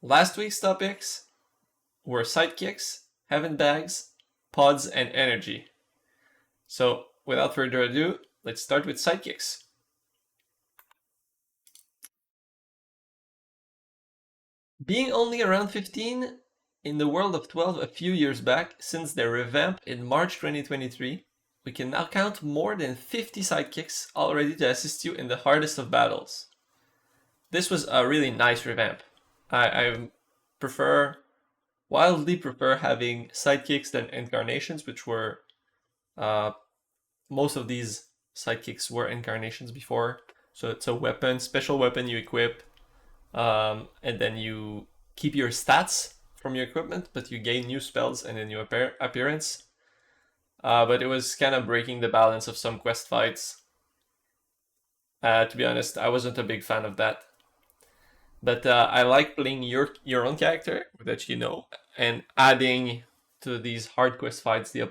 Last week's topics were sidekicks, heaven bags, pods, and energy. So, without further ado, let's start with sidekicks. Being only around 15 in the world of 12 a few years back, since their revamp in March 2023, we can now count more than 50 sidekicks all ready to assist you in the hardest of battles. This was a really nice revamp. I wildly prefer having sidekicks than incarnations, which were most of these sidekicks were incarnations before. So it's a weapon, special weapon you equip, and then you keep your stats from your equipment, but you gain new spells and a new appearance. But it was kind of breaking the balance of some quest fights. To be honest, I wasn't a big fan of that. But I like playing your own character that you know, and adding to these hard quest fights the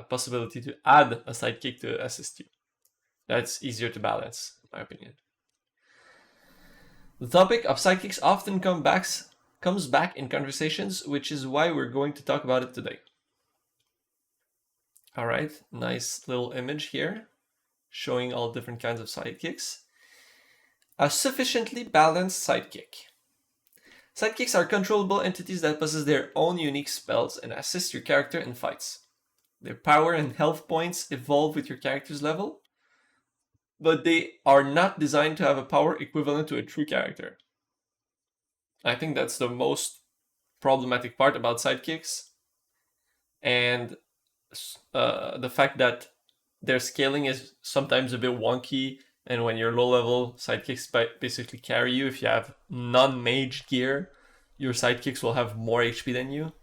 possibility to add a sidekick to assist you. That's easier to balance, in my opinion. The topic of sidekicks often comes back in conversations, which is why we're going to talk about it today. Alright, nice little image here, showing all different kinds of sidekicks. A sufficiently balanced sidekick. Sidekicks are controllable entities that possess their own unique spells and assist your character in fights. Their power and health points evolve with your character's level, but they are not designed to have a power equivalent to a true character. I think that's the most problematic part about sidekicks, and the fact that their scaling is sometimes a bit wonky, and when you're low level, sidekicks basically carry you. If you have non-mage gear, your sidekicks will have more HP than you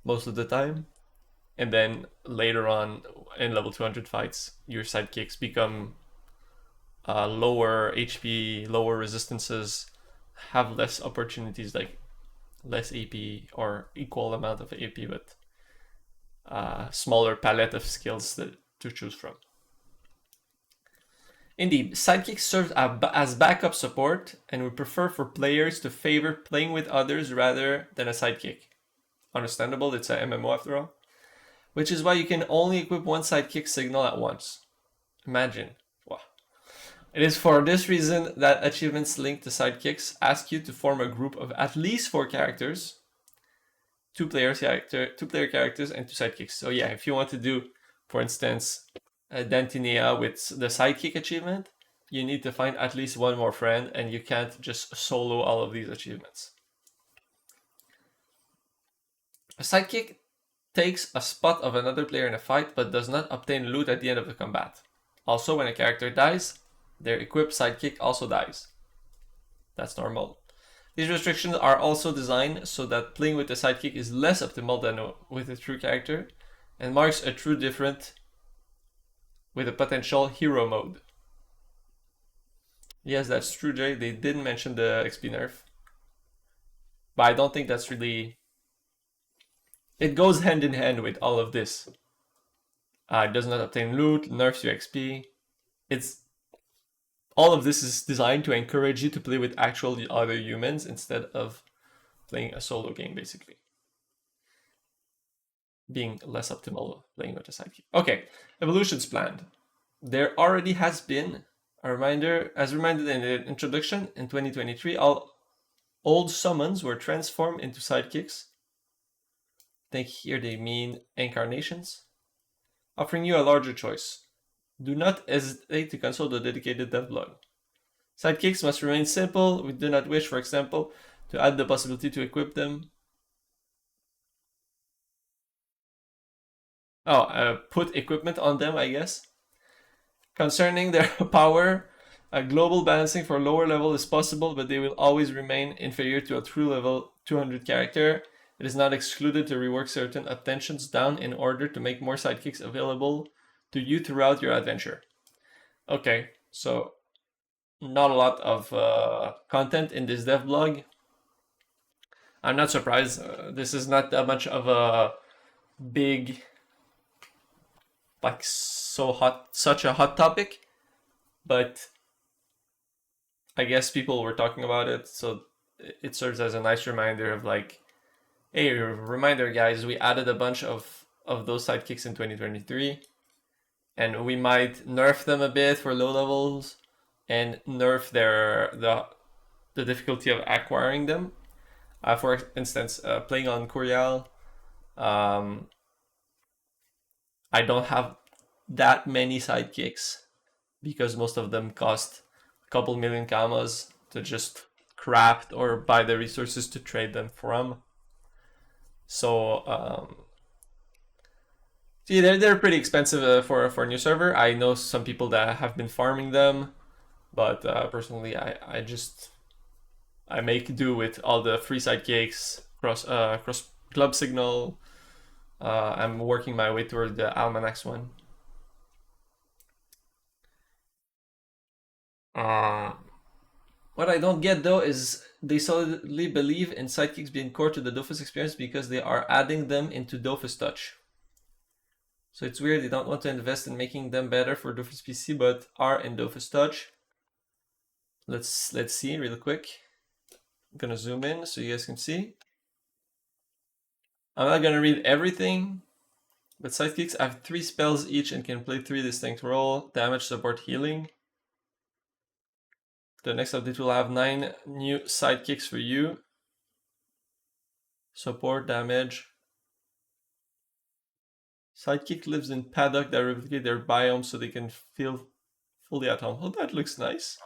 most of the time. And then later on in level 200 fights, your sidekicks become lower HP, lower resistances, have less opportunities, like less AP or equal amount of AP, but smaller palette of skills to choose from. Indeed, sidekicks serve as backup support, and we prefer for players to favor playing with others rather than a sidekick. Understandable, it's a MMO after all. Which is why you can only equip one sidekick signal at once. Imagine. Wow. It is for this reason that achievements linked to sidekicks ask you to form a group of at least 4 characters, 2 player characters, and 2 sidekicks. So yeah, if you want to do, for instance, Dantinia with the sidekick achievement, you need to find at least one more friend, and you can't just solo all of these achievements. A sidekick takes a spot of another player in a fight, but does not obtain loot at the end of the combat. Also, when a character dies, their equipped sidekick also dies. That's normal. These restrictions are also designed so that playing with a sidekick is less optimal than with a true character, and marks a true difference with a potential hero mode. Yes, that's true, Jay. They didn't mention the XP nerf. But I don't think that's really... It goes hand in hand with all of this. It does not obtain loot, nerfs your XP. All of this is designed to encourage you to play with actual other humans instead of playing a solo game, basically. Being less optimal playing with a sidekick. Okay, evolutions planned. There already has been a reminder, as reminded in the introduction, in 2023, all old summons were transformed into sidekicks. I think here they mean incarnations, offering you a larger choice. Do not hesitate to consult the dedicated dev blog. Sidekicks must remain simple. We do not wish, for example, to add the possibility to equip them. Put equipment on them, I guess. Concerning their power, a global balancing for lower level is possible, but they will always remain inferior to a true level 200 character. It is not excluded to rework certain attentions down in order to make more sidekicks available to you throughout your adventure. Okay, so not a lot of content in this dev blog. I'm not surprised. This is not that much of a big, like such a hot topic, but I guess people were talking about it, so it serves as a nice reminder of like, hey, reminder guys, we added a bunch of those sidekicks in 2023, and we might nerf them a bit for low levels and nerf the difficulty of acquiring them. For instance, playing on Corial, I don't have that many sidekicks because most of them cost a couple million kamas to just craft or buy the resources to trade them from. So see, they're pretty expensive for a new server. I know some people that have been farming them, but personally, I make do with all the free sidekicks cross club signal. I'm working my way toward the Almanax one. What I don't get though is they solidly believe in sidekicks being core to the Dofus experience because they are adding them into Dofus Touch. So it's weird they don't want to invest in making them better for Dofus PC, but are in Dofus Touch. Let's see real quick. I'm gonna zoom in so you guys can see. I'm not gonna read everything, but sidekicks have 3 spells each and can play 3 distinct roles: damage, support, healing. The next update will have 9 new sidekicks for you. Support, damage. Sidekick lives in paddock that replicate their biome so they can feel fully at home. Oh, that looks nice.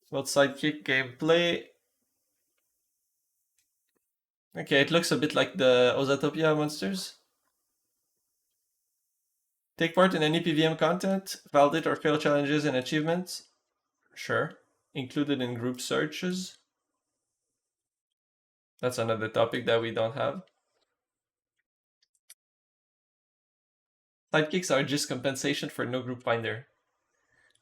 Well, sidekick gameplay. Okay, it looks a bit like the Ozatopia monsters. Take part in any PVM content, validate or fail challenges and achievements. Sure. Included in group searches. That's another topic that we don't have. Sidekicks are just compensation for no group finder.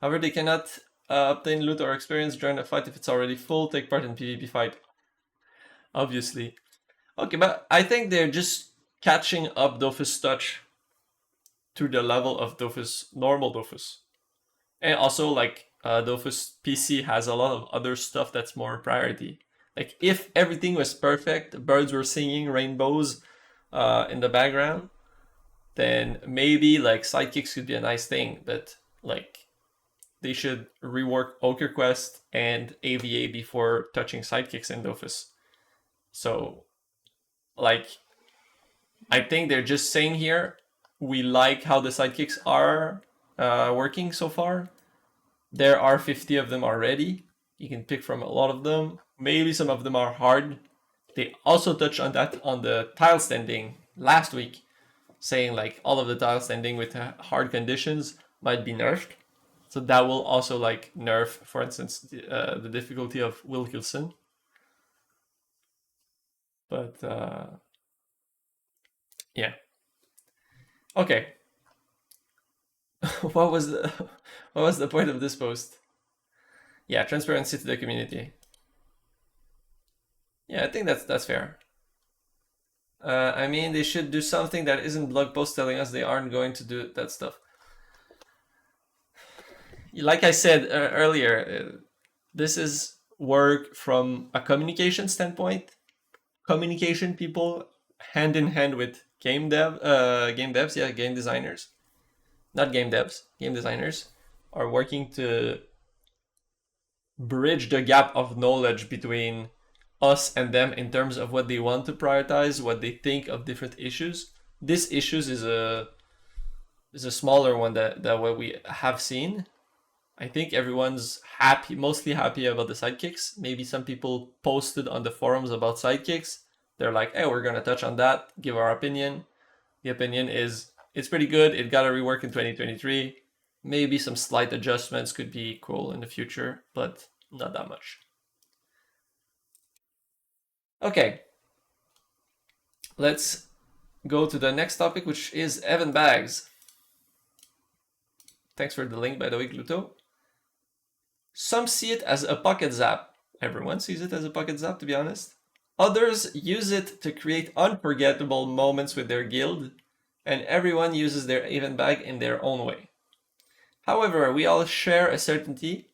However, they cannot obtain loot or experience during a fight if it's already full. Take part in PvP fight. Obviously. Okay, but I think they're just catching up Dofus Touch to the level of Dofus, normal Dofus. And also, like, Dofus PC has a lot of other stuff that's more priority. Like, if everything was perfect, birds were singing, rainbows in the background, then maybe, like, sidekicks could be a nice thing, but, like, they should rework Ochre Quest and AVA before touching sidekicks in Dofus. So, like, I think they're just saying here, we like how the sidekicks are working so far. There are 50 of them already. You can pick from a lot of them. Maybe some of them are hard. They also touched on that on the tile standing last week, saying like all of the tile standing with hard conditions might be nerfed. So that will also like nerf, for instance, the difficulty of Wilkinson. But yeah. Okay. what was the point of this post? Yeah, transparency to the community. Yeah, I think that's fair. I mean, they should do something that isn't blog post telling us they aren't going to do that stuff. Like I said earlier, this is work from a communication standpoint. Communication people hand in hand with game devs, yeah, game designers, not game devs, game designers are working to bridge the gap of knowledge between us and them in terms of what they want to prioritize, what they think of different issues. This issues is a smaller one that what we have seen. I think everyone's happy, mostly happy about the sidekicks. Maybe some people posted on the forums about sidekicks. They're like, hey, we're gonna touch on that, give our opinion. The opinion is it's pretty good. It got a rework in 2023. Maybe some slight adjustments could be cool in the future, but not that much. Okay, let's go to the next topic, which is Evan Bags. Thanks for the link, by the way, Gluto. Some see it as a pocket zap. Everyone sees it as a pocket zap, to be honest. Others use it to create unforgettable moments with their guild, and everyone uses their Evan Bag in their own way. However, we all share a certainty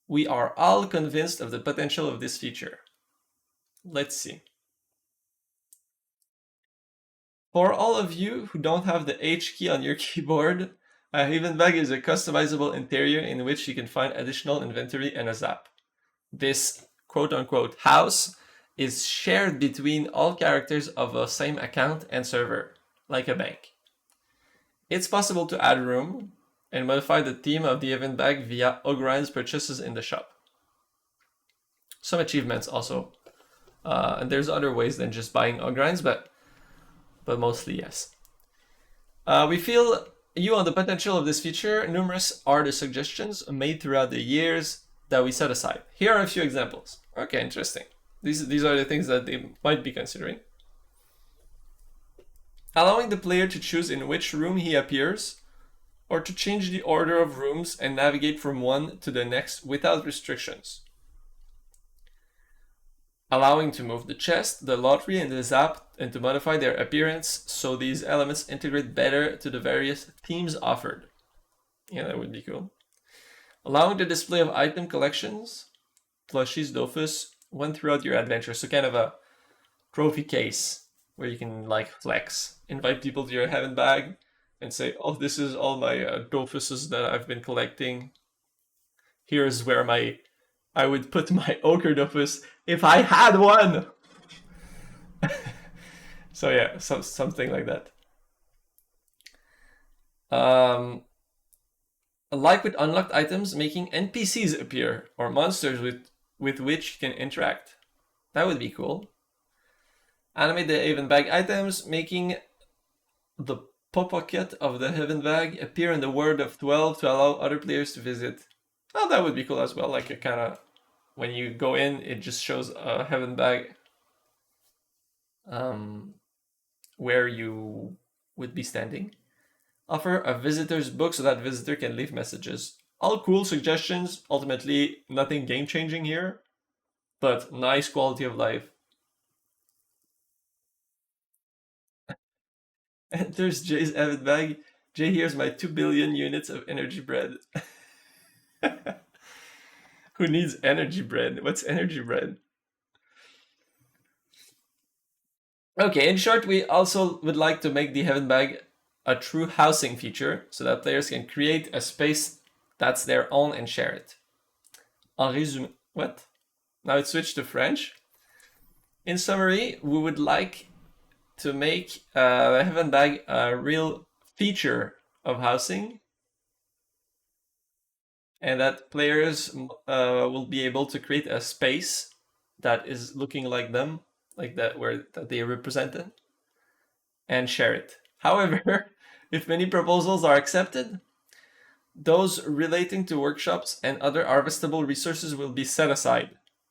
We are all convinced of the potential of this feature. Let's see. For all of you who don't have the H key on your keyboard, a Haven Bag is a customizable interior in which you can find additional inventory and a zap. This quote-unquote house is shared between all characters of a same account and server, like a bank. It's possible to add room and modify the theme of the event bag via Ogrine's purchases in the shop. Some achievements also. And there's other ways than just buying Ogrine's, but mostly yes. We feel you on the potential of this feature. Numerous are the suggestions made throughout the years that we set aside. Here are a few examples. Okay, interesting. These are the things that they might be considering. Allowing the player to choose in which room he appears, or to change the order of rooms and navigate from one to the next without restrictions. Allowing to move the chest, the lottery, and the zap, and to modify their appearance so these elements integrate better to the various themes offered. Yeah, that would be cool. Allowing the display of item collections, plushies, Dofus, one throughout your adventure. So kind of a trophy case where you can like flex, invite people to your heaven bag and say, oh, this is all my Dofuses that I've been collecting. Here's where I would put my ochre Dofus if I had one. So yeah, something like that. Like with unlocked items, making NPCs appear or monsters with which you can interact. That would be cool. Animate the Haven Bag items, making the pocket of the Haven Bag appear in the World of 12 to allow other players to visit. Oh, that would be cool as well. Like a kind of, when you go in, it just shows a Haven Bag where you would be standing. Offer a visitor's book so that visitor can leave messages. All cool suggestions, ultimately nothing game-changing here, but nice quality of life. Enters Jay's Avid Bag. Jay, here's my 2 billion units of energy bread. Who needs energy bread? What's energy bread? Okay, in short, we also would like to make the Heaven Bag a true housing feature so that players can create a space that's their own and share it. En résumé, what? Now it switched to French. In summary, we would like to make the Heaven Bag a real feature of housing, and that players will be able to create a space that is looking like them, like that they represent it, and share it. However, if many proposals are accepted, those relating to workshops and other harvestable resources will be set aside.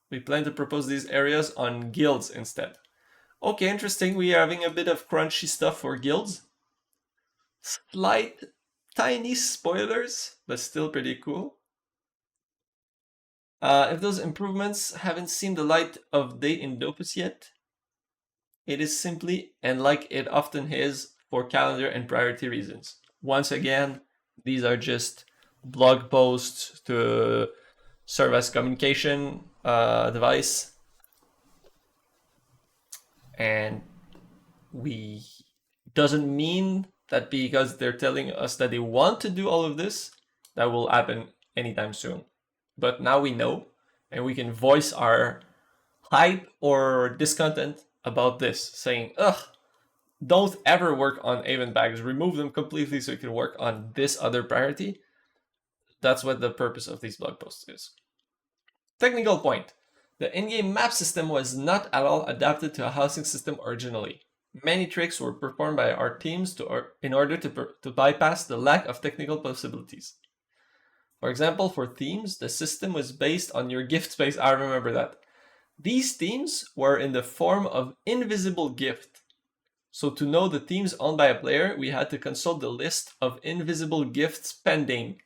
We plan to propose these areas on guilds instead. Okay, interesting. We are having a bit of crunchy stuff for guilds. Slight, tiny spoilers, but still pretty cool. If those improvements haven't seen the light of day in Dofus yet, it is simply, and like it often is, for calendar and priority reasons. Once again, these are just blog posts to serve as communication device, and we doesn't mean that because they're telling us that they want to do all of this, that will happen anytime soon. But now we know, and we can voice our hype or discontent about this, saying, ugh, don't ever work on Haven Bags, remove them completely so you can work on this other priority. That's what the purpose of these blog posts is. Technical point. The in-game map system was not at all adapted to a housing system originally. Many tricks were performed by our teams in order to bypass the lack of technical possibilities. For example, for themes, the system was based on your gift space. I remember that. These themes were in the form of invisible gift. So to know the themes owned by a player, we had to consult the list of invisible gifts pending.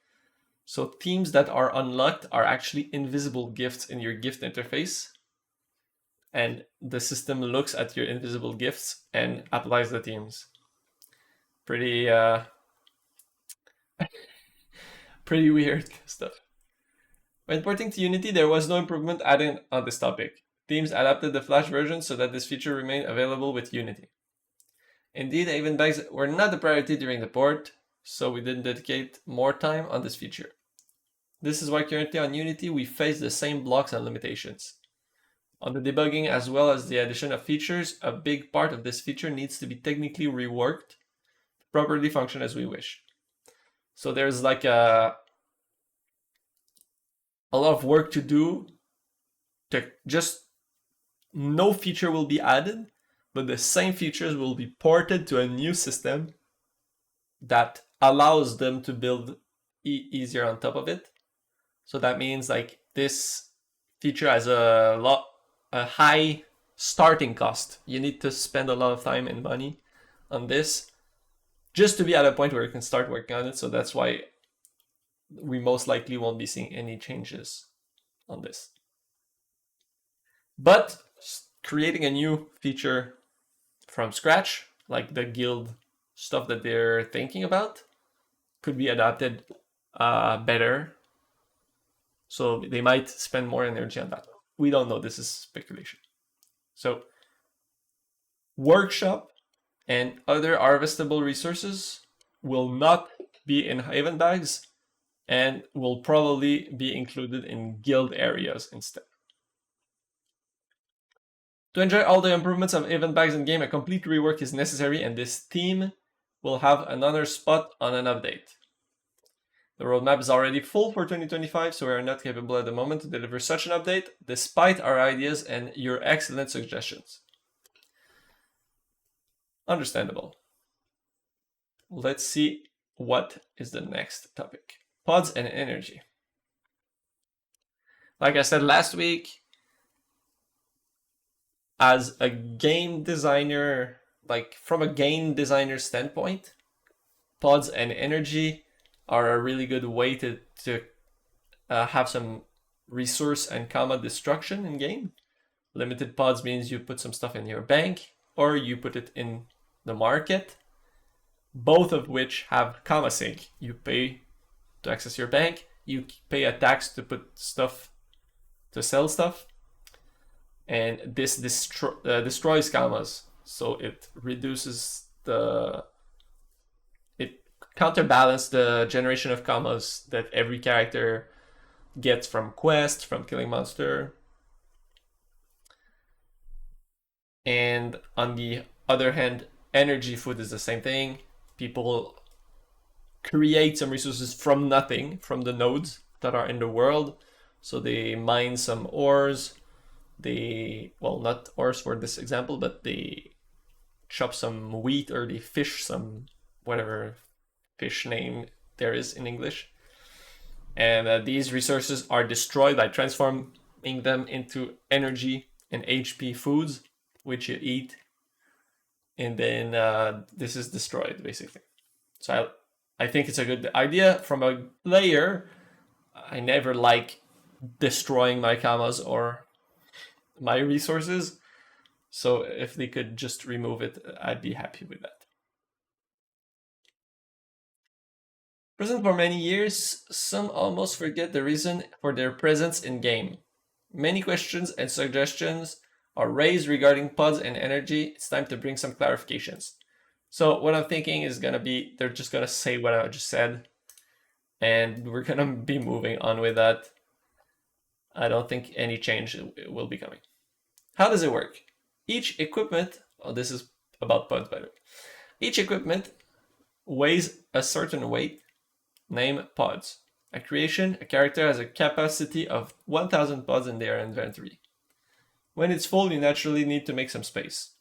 So themes that are unlocked are actually invisible gifts in your gift interface. And the system looks at your invisible gifts and applies the themes. Pretty weird stuff. When porting to Unity, there was no improvement added on this topic. Teams adapted the Flash version so that this feature remained available with Unity. Indeed, event bags were not a priority during the port, so we didn't dedicate more time on this feature. This is why currently on Unity we face the same blocks and limitations. On the debugging as well as the addition of features, a big part of this feature needs to be technically reworked to properly function as we wish. So there's like a lot of work to do to just no feature will be added, but the same features will be ported to a new system that allows them to build easier on top of it. So that means like this feature has a high starting cost. You need to spend a lot of time and money on this just to be at a point where you can start working on it. So that's why we most likely won't be seeing any changes on this. But creating a new feature from scratch, like the guild stuff that they're thinking about, could be adapted better. So they might spend more energy on that. We don't know. This is speculation. So workshop and other harvestable resources will not be in Haven bags and will probably be included in guild areas instead. To enjoy all the improvements of event bags in game, a complete rework is necessary, and this theme will have another spot on an update. The roadmap is already full for 2025, so we are not capable at the moment to deliver such an update, despite our ideas and your excellent suggestions. Understandable. Let's see what is the next topic. Pods and energy. Like I said last week, as a game designer, like from a game designer standpoint, pods and energy are a really good way to have some resource and Ankama destruction in game. Limited pods means you put some stuff in your bank or you put it in the market, both of which have Ankama sync. You pay to access your bank, you pay a tax to put stuff, to sell stuff, and this destroys Ankamas, so it reduces it counterbalances the generation of Ankamas that every character gets from quests, from killing monster. And on the other hand, energy food is the same thing. People create some resources from nothing, from the nodes that are in the world. So they mine some ores. Well, not ores for this example, but they chop some wheat or they fish some whatever fish name there is in English. And these resources are destroyed by transforming them into energy and HP foods, which you eat. And then this is destroyed, basically. So I think it's a good idea. From a player, I never like destroying my Kamas or my resources. So if they could just remove it, I'd be happy with that. Present for many years, some almost forget the reason for their presence in game. Many questions and suggestions are raised regarding pods and energy. It's time to bring some clarifications. So what I'm thinking is gonna be, they're just gonna say what I just said, and we're gonna be moving on with that. I don't think any change will be coming. How does it work? Each equipment, this is about pods by the way. Each equipment weighs a certain weight, named pods. At creation, a character has a capacity of 1000 pods in their inventory. When it's full, you naturally need to make some space,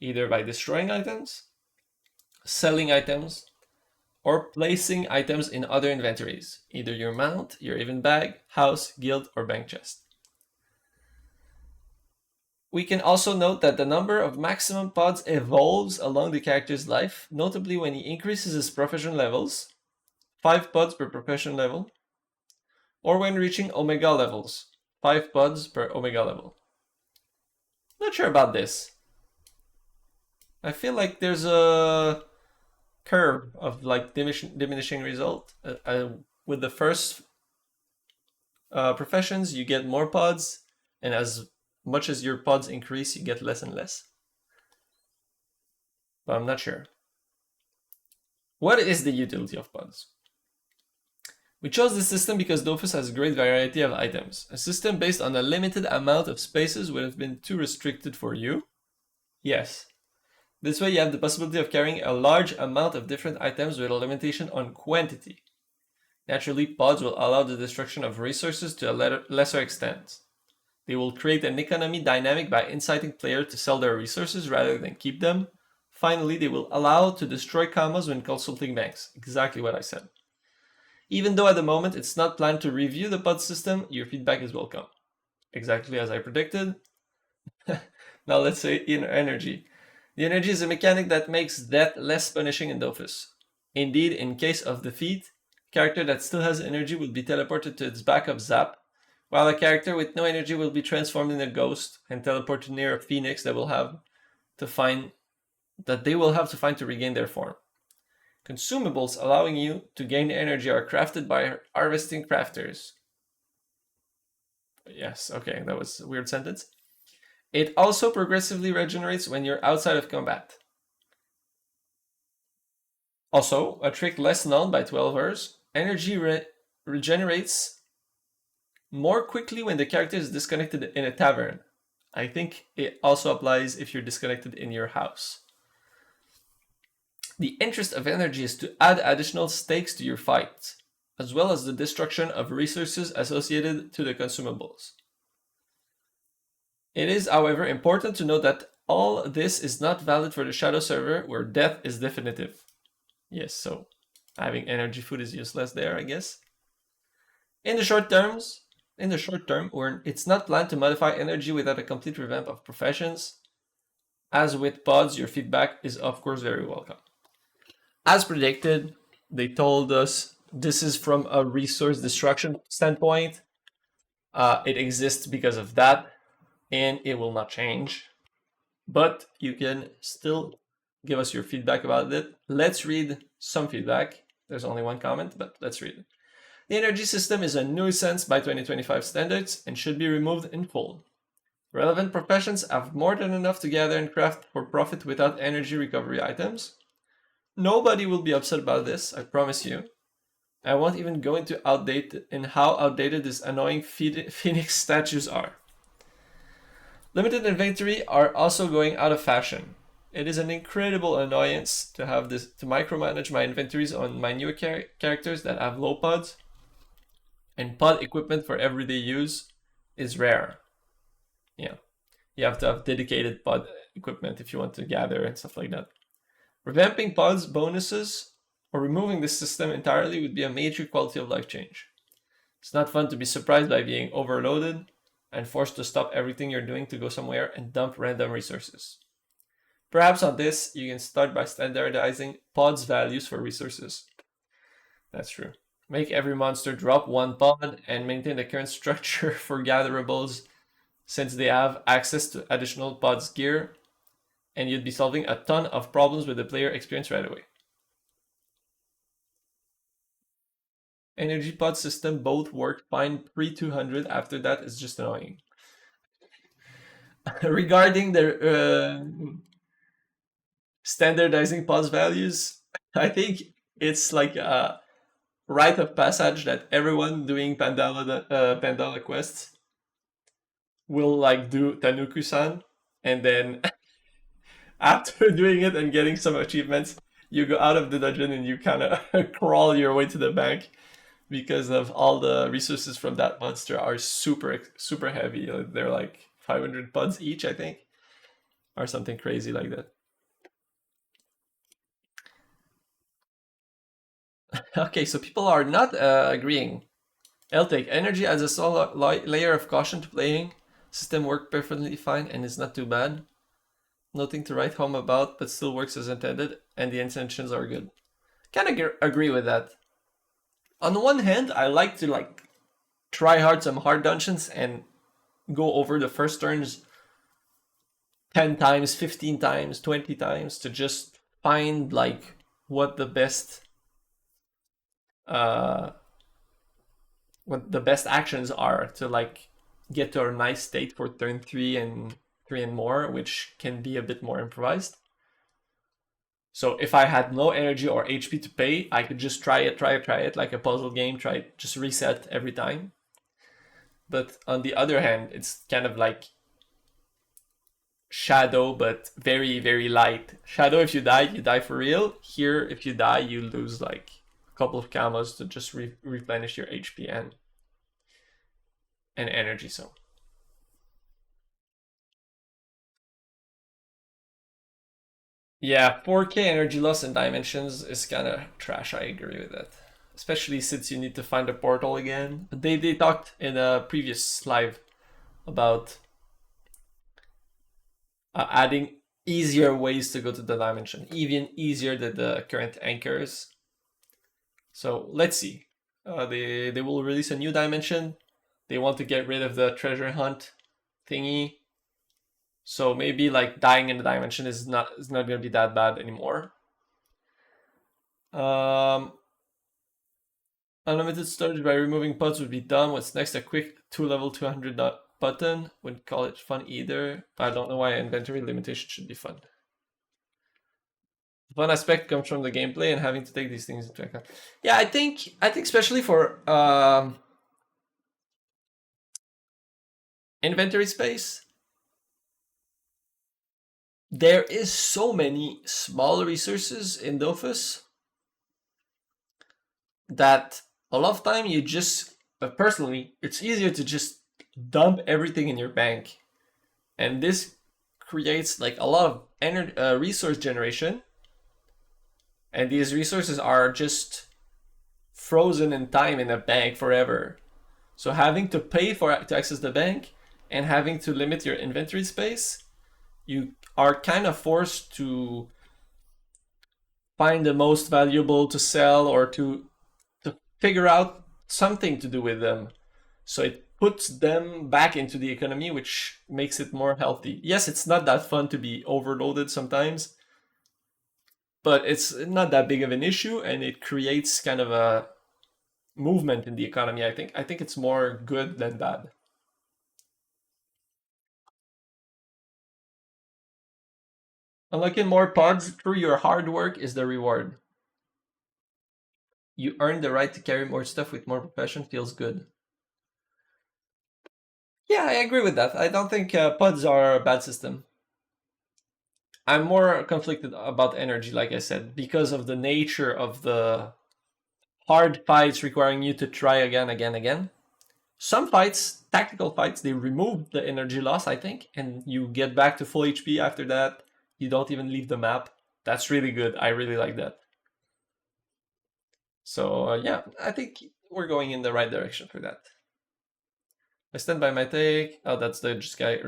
either by destroying items, selling items, or placing items in other inventories, either your mount, your event bag, house, guild, or bank chest. We can also note that the number of maximum pods evolves along the character's life, notably when he increases his profession levels, 5 pods per profession level, or when reaching Omega levels, 5 pods per Omega level. Not sure about this. I feel like there's a curve of like diminishing result with the first professions, you get more pods, and as much as your pods increase, you get less and less. But I'm not sure. What is the utility of pods? We chose this system because Dofus has a great variety of items. A system based on a limited amount of spaces would have been too restricted for you. Yes. This way you have the possibility of carrying a large amount of different items with a limitation on quantity. Naturally, pods will allow the destruction of resources to a lesser extent. They will create an economy dynamic by inciting players to sell their resources rather than keep them. Finally, they will allow to destroy commas when consulting banks. Exactly what I said. Even though at the moment it's not planned to review the pod system, your feedback is welcome. Exactly as I predicted. Now let's say inner energy. The energy is a mechanic that makes death less punishing in Dofus. Indeed, in case of defeat, a character that still has energy will be teleported to its backup zap, while a character with no energy will be transformed in a ghost and teleported near a phoenix that they will have to find to regain their form. Consumables allowing you to gain energy are crafted by harvesting crafters. Yes, okay, that was a weird sentence. It also progressively regenerates when you're outside of combat. Also, a trick less known by 12ers, energy regenerates more quickly when the character is disconnected in a tavern. I think it also applies if you're disconnected in your house. The interest of energy is to add additional stakes to your fight, as well as the destruction of resources associated to the consumables. It is, however, important to note that all this is not valid for the Shadow server, where death is definitive. Yes, so having energy food is useless there, I guess. In the short term, where it's not planned to modify energy without a complete revamp of professions. As with pods, your feedback is of course very welcome. As predicted, they told us this is from a resource destruction standpoint. It exists because of that, and it will not change. But you can still give us your feedback about it. Let's read some feedback. There's only one comment, but let's read it. The energy system is a nuisance by 2025 standards and should be removed in full. Relevant professions have more than enough to gather and craft for profit without energy recovery items. Nobody will be upset about this, I promise you. I won't even go into how outdated these annoying phoenix statues are. Limited inventory are also going out of fashion. It is an incredible annoyance to have to micromanage my inventories on my newer characters that have low pods, and pod equipment for everyday use is rare. Yeah, you have to have dedicated pod equipment if you want to gather and stuff like that. Revamping pods bonuses or removing this system entirely would be a major quality of life change. It's not fun to be surprised by being overloaded and forced to stop everything you're doing to go somewhere and dump random resources. Perhaps on this, you can start by standardizing pods values for resources. That's true. Make every monster drop one pod and maintain the current structure for gatherables, since they have access to additional pods gear, and you'd be solving a ton of problems with the player experience right away. Energy pod system both work fine pre-200, after that it's just annoying. Regarding the standardizing pods values, I think it's like a rite of passage that everyone doing Pandala quests will like do Tanuku-san, and then after doing it and getting some achievements, you go out of the dungeon and you kind of crawl your way to the bank, because of all the resources from that monster are super heavy. They're like 500 pods each, I think, or something crazy like that. Okay, so people are not agreeing. Eltake, energy adds a solid layer of caution to playing. System worked perfectly fine and is not too bad. Nothing to write home about, but still works as intended, and the intentions are good. Kind of agree with that. On the one hand, I like to try hard some hard dungeons and go over the first turns 10 times, 15 times, 20 times to just find what the best what the best actions are to like get to a nice state for turn 3 and more, which can be a bit more improvised. So if I had no energy or HP to pay, I could just try it like a puzzle game, try it, just reset every time. But on the other hand, it's kind of like Shadow, but very, very light. Shadow, if you die for real. Here, if you die, you lose like a couple of camos to just replenish your HP and energy. So yeah, 4K energy loss in dimensions is kind of trash. I agree with that. Especially since you need to find a portal again. They talked in a previous live about adding easier ways to go to the dimension, even easier than the current anchors. So let's see. They will release a new dimension. They want to get rid of the treasure hunt thingy. So maybe like dying in the dimension is not gonna be that bad anymore. Unlimited storage by removing pods would be done. What's next? A quick 2-level 200 button. Wouldn't call it fun either. I don't know why inventory limitation should be fun. The fun aspect comes from the gameplay and having to take these things into account. Yeah, I think especially for inventory space, there is so many small resources in Dofus that a lot of time you just, personally, it's easier to just dump everything in your bank, and this creates like a lot of energy, resource generation, and these resources are just frozen in time in a bank forever. So having to pay to access the bank and having to limit your inventory space, you are kind of forced to find the most valuable to sell or to figure out something to do with them. So it puts them back into the economy, which makes it more healthy. Yes, it's not that fun to be overloaded sometimes, but it's not that big of an issue, and it creates kind of a movement in the economy. I think it's more good than bad. Unlocking more pods through your hard work is the reward. You earn the right to carry more stuff with more profession. Feels good. Yeah, I agree with that. I don't think pods are a bad system. I'm more conflicted about energy, like I said, because of the nature of the hard fights requiring you to try again. Some fights, tactical fights, they remove the energy loss, I think, and you get back to full HP after that. You don't even leave the map. That's really good. I really like that. So yeah, I think we're going in the right direction for that. I stand by my take. Oh, that's the just guy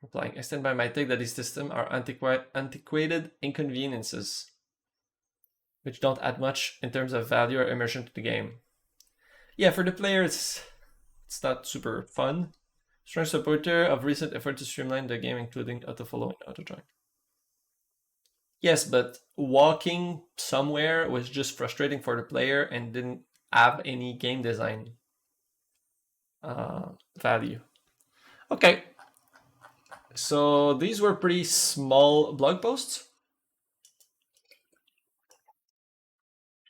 replying. I stand by my take that these systems are antiquated inconveniences, which don't add much in terms of value or immersion to the game. Yeah, for the player, it's not super fun. Strong supporter of recent effort to streamline the game, including autofollow and auto-join. Yes, but walking somewhere was just frustrating for the player and didn't have any game design value. Okay, so these were pretty small blog posts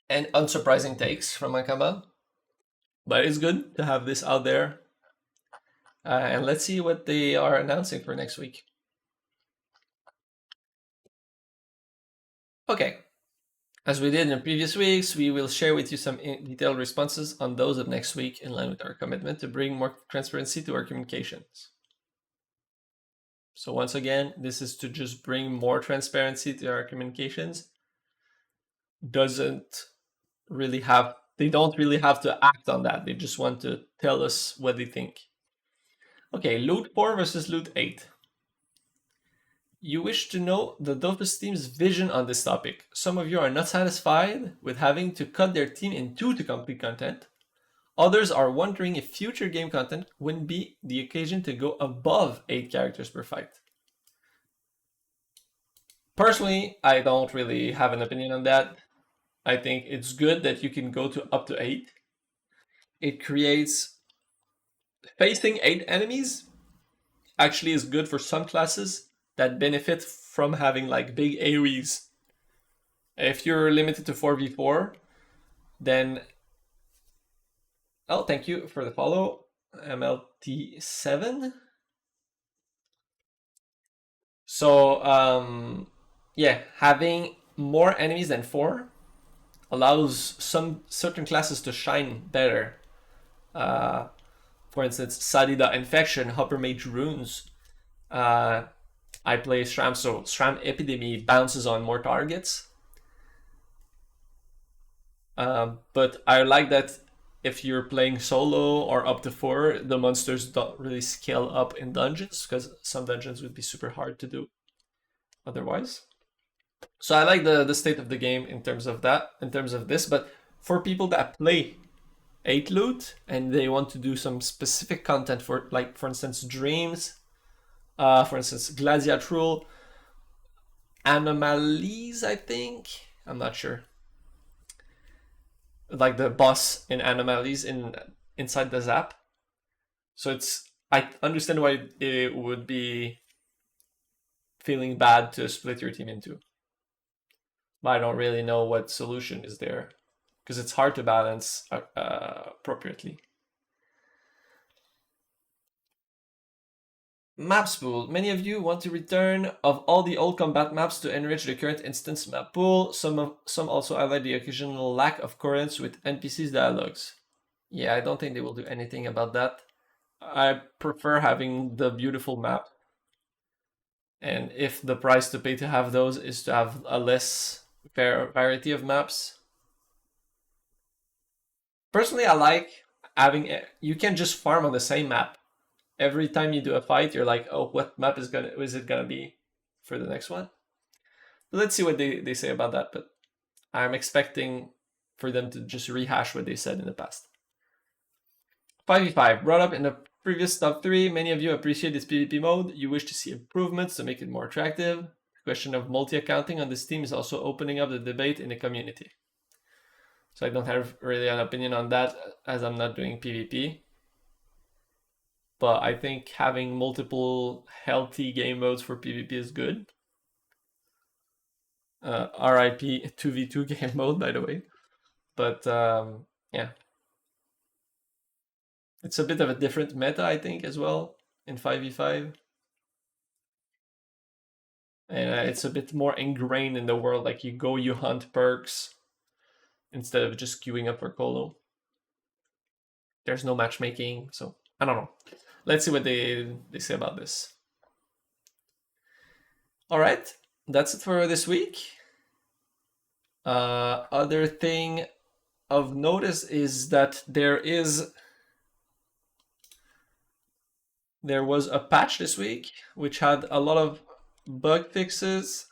and unsurprising takes from Ankama, but it's good to have this out there. And let's see what they are announcing for next week. Okay, as we did in previous weeks, we will share with you some detailed responses on those of next week in line with our commitment to bring more transparency to our communications. So once again, this is to just bring more transparency to our communications. They don't really have to act on that. They just want to tell us what they think. Okay, Loot 4 versus Loot 8. You wish to know the Dofus team's vision on this topic. Some of you are not satisfied with having to cut their team in two to complete content. Others are wondering if future game content wouldn't be the occasion to go above 8 characters per fight. Personally, I don't really have an opinion on that. I think it's good that you can go to up to 8. it creates facing 8 enemies actually is good for some classes that benefit from having like big AoEs. If you're limited to 4v4, then oh, thank you for the follow, MLT7. So yeah, having more enemies than 4 allows some certain classes to shine better. For instance, Sadida Infection, Hopper Mage Runes. I play SRAM, so SRAM Epidemy bounces on more targets. But I like that if you're playing solo or up to 4, the monsters don't really scale up in dungeons, because some dungeons would be super hard to do otherwise. So I like the state of the game in terms of that, in terms of this. But for people that play 8 loot and they want to do some specific content for, like, for instance, dreams, for instance, gladiatorial anomalies, I think, I'm not sure, like the boss in anomalies inside the zap. So it's, I understand why it would be feeling bad to split your team into, but I don't really know what solution is there, because it's hard to balance appropriately. Maps pool. Many of you want to return of all the old combat maps to enrich the current instance map pool. Some also highlight the occasional lack of coherence with NPCs dialogues. Yeah, I don't think they will do anything about that. I prefer having the beautiful map. And if the price to pay to have those is to have a less variety of maps. Personally, I like having, you can just farm on the same map. Every time you do a fight, you're like, oh, what map is it gonna be for the next one? But let's see what they say about that. But I'm expecting for them to just rehash what they said in the past. 5v5, brought up in the previous top 3. Many of you appreciate this PvP mode. You wish to see improvements to make it more attractive. The question of multi-accounting on this team is also opening up the debate in the community. So I don't have really an opinion on that, as I'm not doing PvP. But I think having multiple healthy game modes for PvP is good. RIP 2v2 game mode, by the way. But yeah. It's a bit of a different meta, I think, as well, in 5v5. And it's a bit more ingrained in the world, like you hunt perks instead of just queuing up for Colo. There's no matchmaking, so I don't know. Let's see what they say about this. All right, that's it for this week. Other thing of notice is that there was a patch this week which had a lot of bug fixes.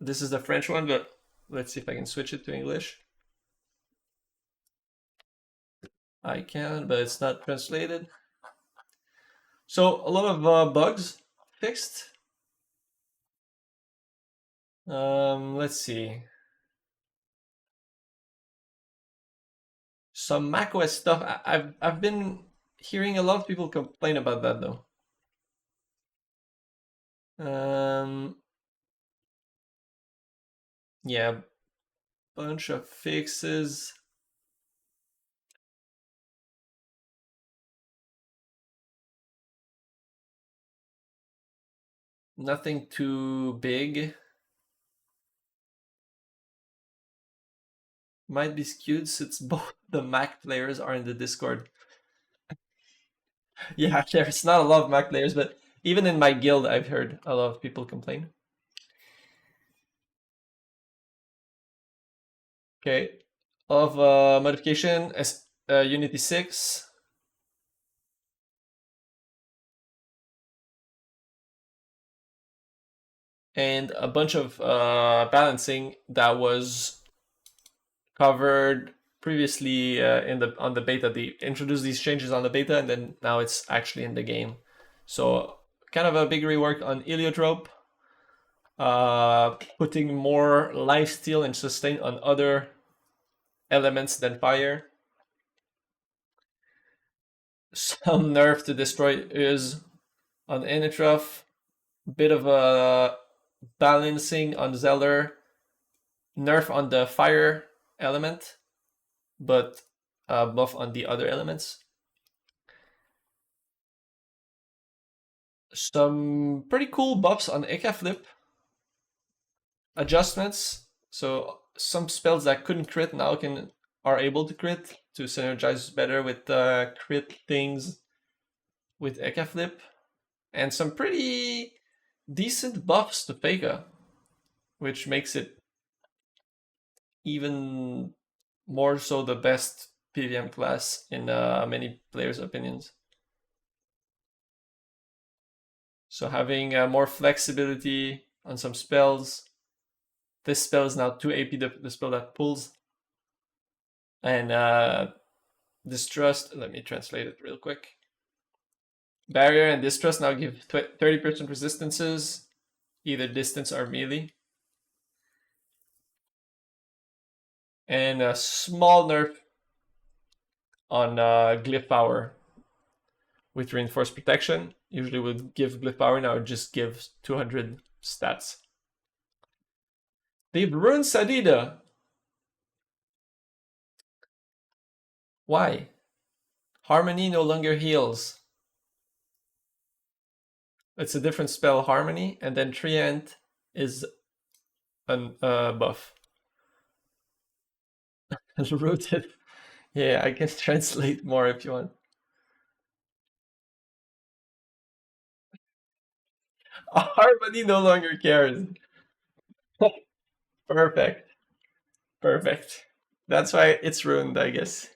This is the French one, but let's see if I can switch it to English. I can, but it's not translated. So a lot of bugs fixed. Let's see. Some macOS stuff. I've been hearing a lot of people complain about that though. Yeah, bunch of fixes. Nothing too big. Might be skewed since both the Mac players are in the Discord. Yeah, there's not a lot of Mac players, but even in my guild, I've heard a lot of people complain. Okay, of modification as Unity 6. And a bunch of balancing that was covered previously on the beta. They introduced these changes on the beta, and then now it's actually in the game. So kind of a big rework on Heliotrope, putting more lifesteal and sustain on other elements than fire. Some nerf to destroy is on Initruff. Bit of a balancing on Zeller. Nerf on the fire element, but buff on the other elements. Some pretty cool buffs on Eka Flip. Adjustments. So some spells that couldn't crit now are able to crit to synergize better with crit things with Eka Flip. And some pretty decent buffs to Pega, which makes it even more so the best PVM class in many players' opinions. So having more flexibility on some spells. This spell is now 2 AP, the spell that pulls. And Distrust, let me translate it real quick. Barrier and Distrust now give 30% resistances, either distance or melee. And a small nerf on Glyph Power with Reinforced Protection. Usually would give Glyph Power, now it just gives 200 stats. They've ruined Sadida. Why? Harmony no longer heals. It's a different spell, Harmony, and then Treant is a buff. Rooted. Yeah, I can translate more if you want. Harmony no longer cares. Perfect. Perfect. That's why it's ruined, I guess.